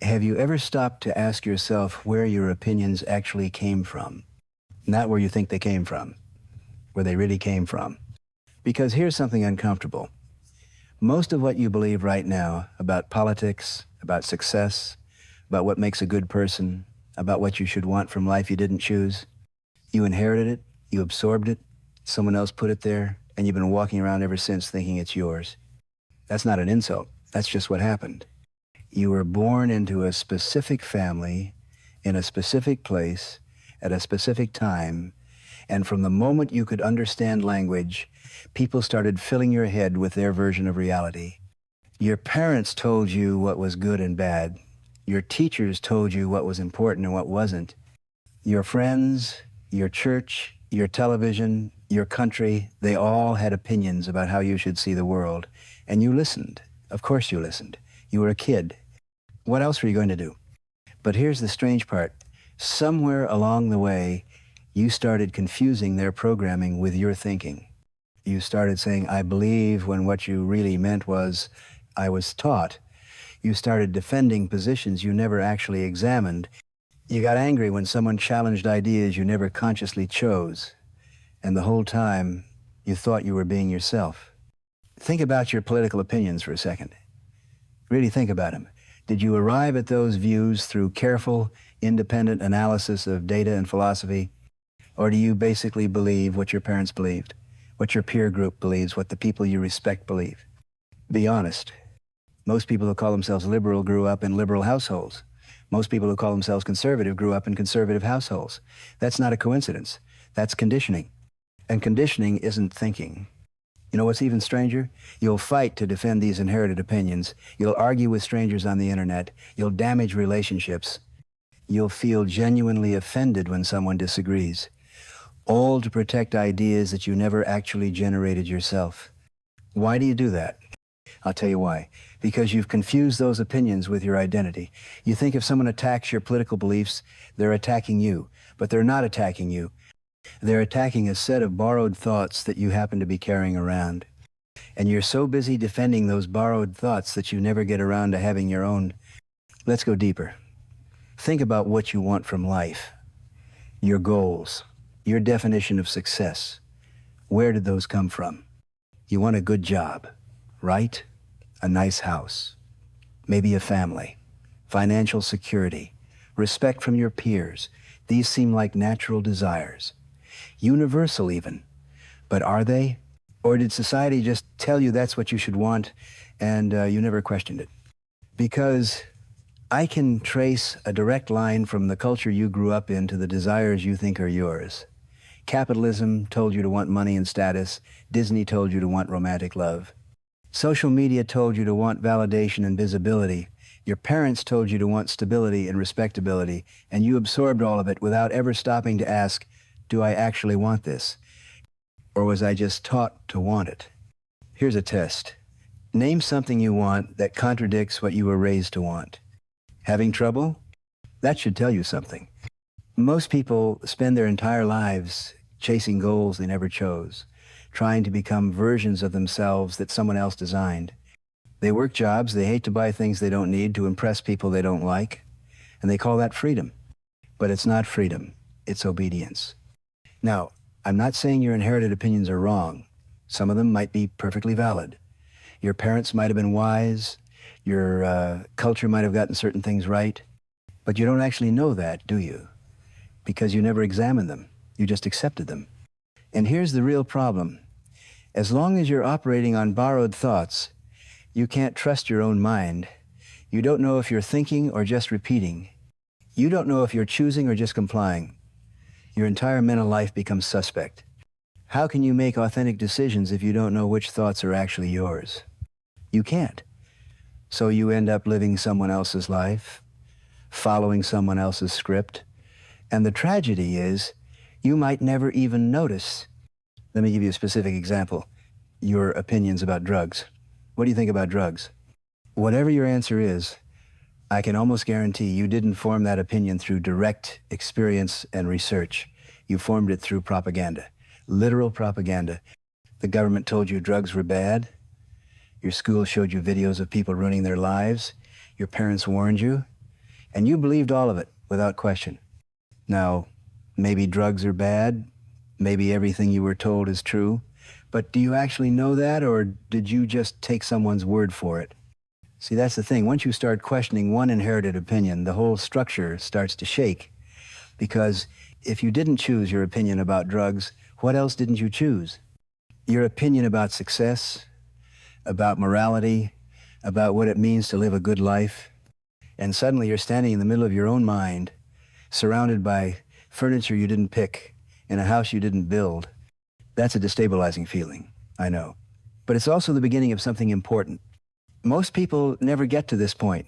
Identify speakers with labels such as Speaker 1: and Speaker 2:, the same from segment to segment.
Speaker 1: Have you ever stopped to ask yourself where your opinions actually came from? Not where you think they came from, where they really came from. Because here's something uncomfortable. Most of what you believe right now about politics, about success, about what makes a good person, about what you should want from life you didn't choose, you inherited it, you absorbed it, someone else put it there, and you've been walking around ever since thinking it's yours. That's not an insult. That's just what happened. You were born into a specific family, in a specific place, at a specific time, and from the moment you could understand language, people started filling your head with their version of reality. Your parents told you what was good and bad. Your teachers told you what was important and what wasn't. Your friends, your church, your television, your country, they all had opinions about how you should see the world. And you listened. Of course you listened. You were a kid. What else were you going to do? But here's the strange part. Somewhere along the way, you started confusing their programming with your thinking. You started saying, I believe, when what you really meant was, I was taught. You started defending positions you never actually examined. You got angry when someone challenged ideas you never consciously chose. And the whole time, you thought you were being yourself. Think about your political opinions for a second. Really think about them. Did you arrive at those views through careful, independent analysis of data and philosophy? Or do you basically believe what your parents believed, what your peer group believes, what the people you respect believe? Be honest. Most people who call themselves liberal grew up in liberal households. Most people who call themselves conservative grew up in conservative households. That's not a coincidence. That's conditioning. And conditioning isn't thinking. You know what's even stranger? You'll fight to defend these inherited opinions. You'll argue with strangers on the internet. You'll damage relationships. You'll feel genuinely offended when someone disagrees. All to protect ideas that you never actually generated yourself. Why do you do that? I'll tell you why. Because you've confused those opinions with your identity. You think if someone attacks your political beliefs, they're attacking you. But they're not attacking you. They're attacking a set of borrowed thoughts that you happen to be carrying around. And you're so busy defending those borrowed thoughts that you never get around to having your own. Let's go deeper. Think about what you want from life. Your goals. Your definition of success. Where did those come from? You want a good job, right? A nice house. Maybe a family. Financial security. Respect from your peers. These seem like natural desires. Universal even. But are they? Or did society just tell you that's what you should want and you never questioned it? Because I can trace a direct line from the culture you grew up in to the desires you think are yours. Capitalism told you to want money and status. Disney told you to want romantic love. Social media told you to want validation and visibility. Your parents told you to want stability and respectability, and you absorbed all of it without ever stopping to ask, do I actually want this? Or was I just taught to want it? Here's a test. Name something you want that contradicts what you were raised to want. Having trouble? That should tell you something. Most people spend their entire lives chasing goals they never chose, trying to become versions of themselves that someone else designed. They work jobs, they hate to buy things they don't need to impress people they don't like, and they call that freedom. But it's not freedom, it's obedience. Now, I'm not saying your inherited opinions are wrong. Some of them might be perfectly valid. Your parents might have been wise, your culture might have gotten certain things right, but you don't actually know that, do you? Because you never examined them, you just accepted them. And here's the real problem. As long as you're operating on borrowed thoughts, you can't trust your own mind. You don't know if you're thinking or just repeating. You don't know if you're choosing or just complying. Your entire mental life becomes suspect. How can you make authentic decisions if you don't know which thoughts are actually yours? You can't. So you end up living someone else's life, following someone else's script. And the tragedy is, you might never even notice. Let me give you a specific example. Your opinions about drugs. What do you think about drugs? Whatever your answer is, I can almost guarantee you didn't form that opinion through direct experience and research. You formed it through propaganda, literal propaganda. The government told you drugs were bad. Your school showed you videos of people ruining their lives. Your parents warned you. And you believed all of it without question. Now, maybe drugs are bad, maybe everything you were told is true, but do you actually know that, or did you just take someone's word for it? See, that's the thing. Once you start questioning one inherited opinion, the whole structure starts to shake. Because if you didn't choose your opinion about drugs, what else didn't you choose? Your opinion about success, about morality, about what it means to live a good life. And suddenly you're standing in the middle of your own mind, surrounded by furniture you didn't pick, in a house you didn't build. That's a destabilizing feeling, I know. But it's also the beginning of something important. Most people never get to this point.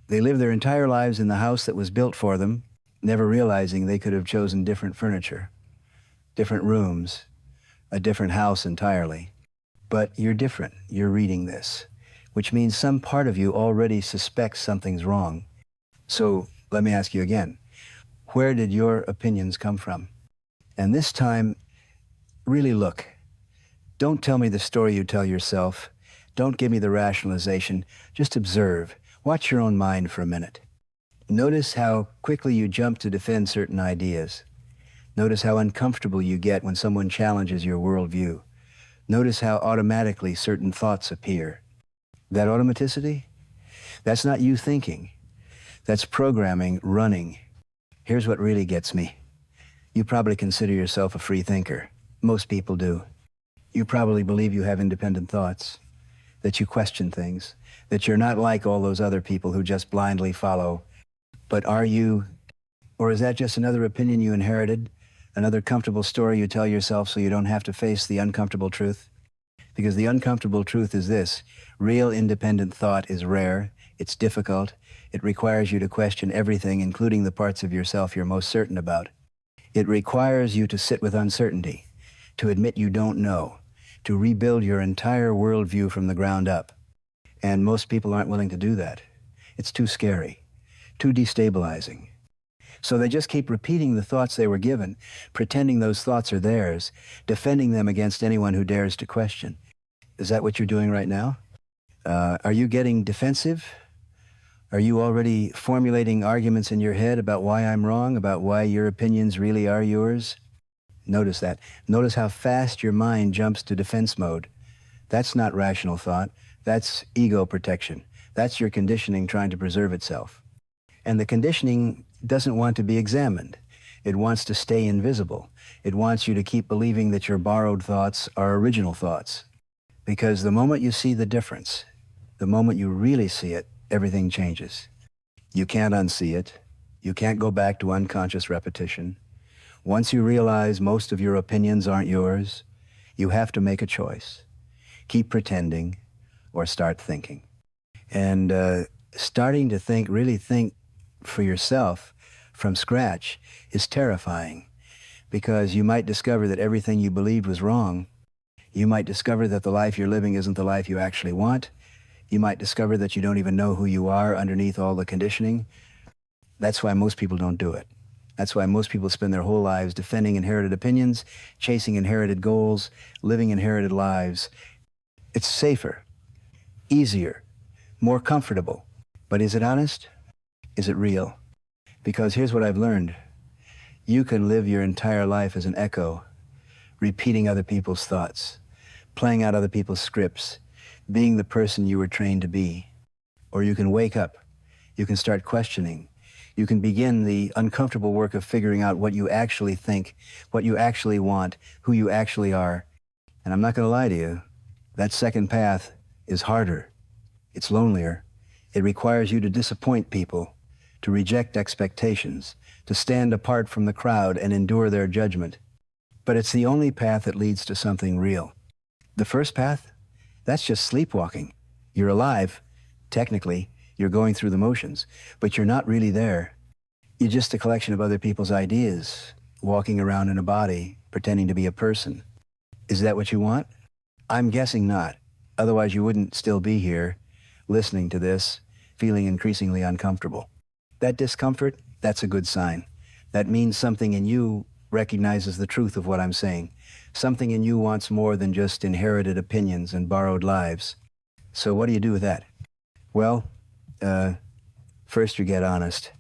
Speaker 1: They live their entire lives in the house that was built for them, never realizing they could have chosen different furniture, different rooms, a different house entirely. But you're different. You're reading this, which means some part of you already suspects something's wrong. So let me ask you again, where did your opinions come from? And this time, really look. Don't tell me the story you tell yourself. Don't give me the rationalization. Just observe. Watch your own mind for a minute. Notice how quickly you jump to defend certain ideas. Notice how uncomfortable you get when someone challenges your worldview. Notice how automatically certain thoughts appear. That automaticity? That's not you thinking. That's programming running. Here's what really gets me. You probably consider yourself a free thinker. Most people do. You probably believe you have independent thoughts, that you question things, that you're not like all those other people who just blindly follow. But are you, or is that just another opinion you inherited? Another comfortable story you tell yourself so you don't have to face the uncomfortable truth? Because the uncomfortable truth is this: real independent thought is rare, it's difficult, it requires you to question everything, including the parts of yourself you're most certain about. It requires you to sit with uncertainty, to admit you don't know, to rebuild your entire worldview from the ground up. And most people aren't willing to do that. It's too scary, too destabilizing. So they just keep repeating the thoughts they were given, pretending those thoughts are theirs, defending them against anyone who dares to question. Is that what you're doing right now? Are you getting defensive? Are you already formulating arguments in your head about why I'm wrong, about why your opinions really are yours? Notice that. Notice how fast your mind jumps to defense mode. That's not rational thought. That's ego protection. That's your conditioning trying to preserve itself. And the conditioning doesn't want to be examined. It wants to stay invisible. It wants you to keep believing that your borrowed thoughts are original thoughts. Because the moment you see the difference, the moment you really see it, everything changes. You can't unsee it. You can't go back to unconscious repetition. Once you realize most of your opinions aren't yours, you have to make a choice. Keep pretending or start thinking. And starting to think, really think for yourself from scratch is terrifying, because you might discover that everything you believed was wrong. You might discover that the life you're living isn't the life you actually want. You might discover that you don't even know who you are underneath all the conditioning. That's why most people don't do it. That's why most people spend their whole lives defending inherited opinions, chasing inherited goals, living inherited lives. It's safer, easier, more comfortable. But is it honest? Is it real? Because here's what I've learned. You can live your entire life as an echo, repeating other people's thoughts, playing out other people's scripts, being the person you were trained to be. Or you can wake up. You can start questioning. You can begin the uncomfortable work of figuring out what you actually think, what you actually want, who you actually are. And I'm not going to lie to you, that second path is harder. It's lonelier. It requires you to disappoint people, to reject expectations, to stand apart from the crowd and endure their judgment. But it's the only path that leads to something real. The first path, that's just sleepwalking. You're alive, technically. You're going through the motions, but you're not really there. You're just a collection of other people's ideas, walking around in a body, pretending to be a person. Is that what you want? I'm guessing not. Otherwise, you wouldn't still be here, listening to this, feeling increasingly uncomfortable. That discomfort, that's a good sign. That means something in you recognizes the truth of what I'm saying. Something in you wants more than just inherited opinions and borrowed lives. So what do you do with that? Well, First, you get honest.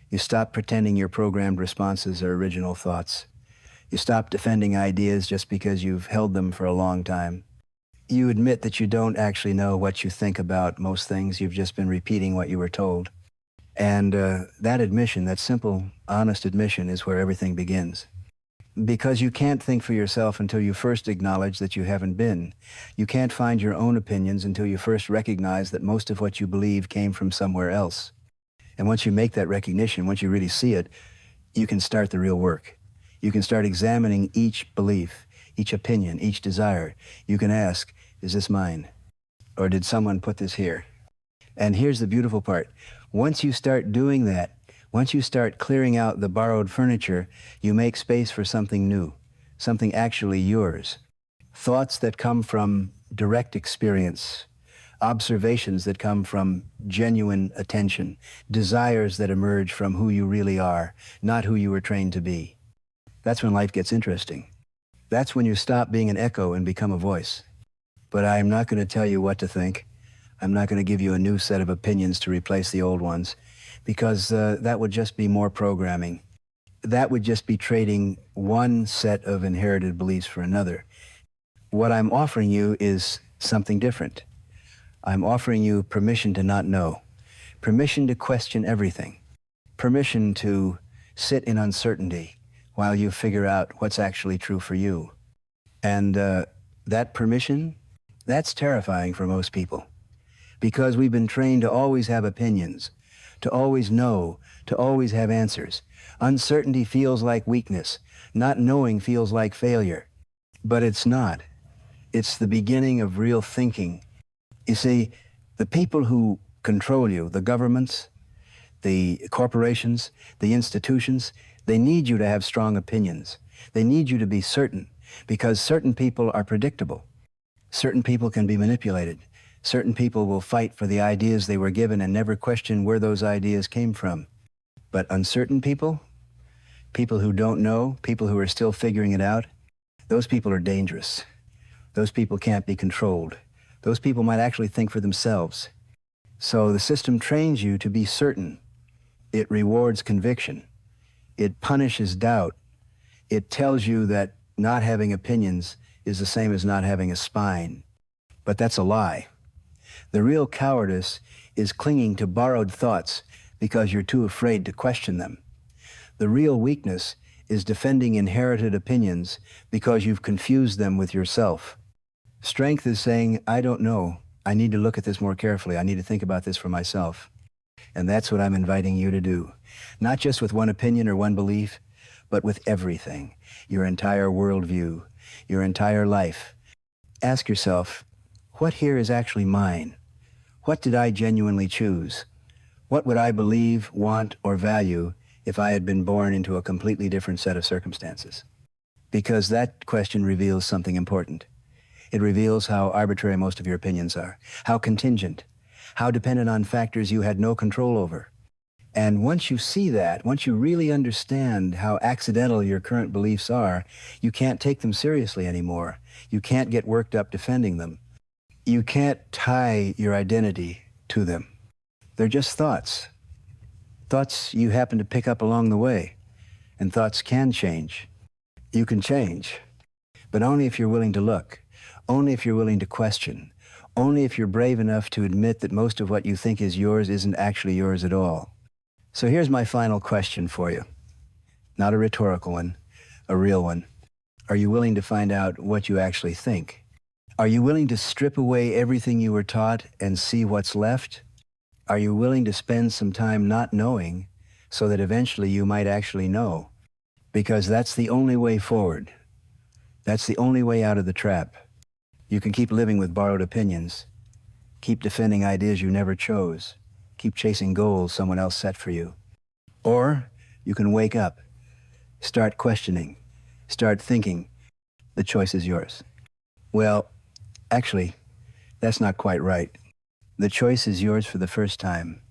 Speaker 1: You stop pretending your programmed responses are original thoughts. You stop defending ideas just because you've held them for a long time. You admit that you don't actually know what you think about most things. You've just been repeating what you were told. And that admission, that simple, honest admission, is where everything begins. Because you can't think for yourself until you first acknowledge that you haven't been. You can't find your own opinions until you first recognize that most of what you believe came from somewhere else. And once you make that recognition, once you really see it, you can start the real work. You can start examining each belief, each opinion, each desire. You can ask, is this mine? Or did someone put this here? And here's the beautiful part. Once you start doing that, once you start clearing out the borrowed furniture, you make space for something new, something actually yours. Thoughts that come from direct experience, observations that come from genuine attention, desires that emerge from who you really are, not who you were trained to be. That's when life gets interesting. That's when you stop being an echo and become a voice. But I'm not going to tell you what to think. I'm not going to give you a new set of opinions to replace the old ones, because that would just be more programming. That would just be trading one set of inherited beliefs for another. What I'm offering you is something different. I'm offering you permission to not know, permission to question everything, permission to sit in uncertainty while you figure out what's actually true for you. And that permission, that's terrifying for most people, because we've been trained to always have opinions, to always know, to always have answers. Uncertainty feels like weakness. Not knowing feels like failure. But it's not. It's the beginning of real thinking. You see, the people who control you, the governments, the corporations, the institutions, they need you to have strong opinions. They need you to be certain, because certain people are predictable. Certain people can be manipulated. Certain people will fight for the ideas they were given and never question where those ideas came from. But uncertain people, people who don't know, people who are still figuring it out, those people are dangerous. Those people can't be controlled. Those people might actually think for themselves. So the system trains you to be certain. It rewards conviction. It punishes doubt. It tells you that not having opinions is the same as not having a spine. But that's a lie. The real cowardice is clinging to borrowed thoughts because you're too afraid to question them. The real weakness is defending inherited opinions because you've confused them with yourself. Strength is saying, I don't know. I need to look at this more carefully. I need to think about this for myself. And that's what I'm inviting you to do. Not just with one opinion or one belief, but with everything, your entire worldview, your entire life. Ask yourself, what here is actually mine? What did I genuinely choose? What would I believe, want, or value if I had been born into a completely different set of circumstances? Because that question reveals something important. It reveals how arbitrary most of your opinions are, how contingent, how dependent on factors you had no control over. And once you see that, once you really understand how accidental your current beliefs are, you can't take them seriously anymore. You can't get worked up defending them. You can't tie your identity to them. They're just thoughts. Thoughts you happen to pick up along the way. And thoughts can change. You can change, but only if you're willing to look, only if you're willing to question, only if you're brave enough to admit that most of what you think is yours isn't actually yours at all. So here's my final question for you. Not a rhetorical one, a real one. Are you willing to find out what you actually think? Are you willing to strip away everything you were taught and see what's left? Are you willing to spend some time not knowing so that eventually you might actually know? Because that's the only way forward. That's the only way out of the trap. You can keep living with borrowed opinions, keep defending ideas you never chose, keep chasing goals someone else set for you. Or you can wake up, start questioning, start thinking. The choice is yours. Well, actually, that's not quite right. The choice is yours for the first time.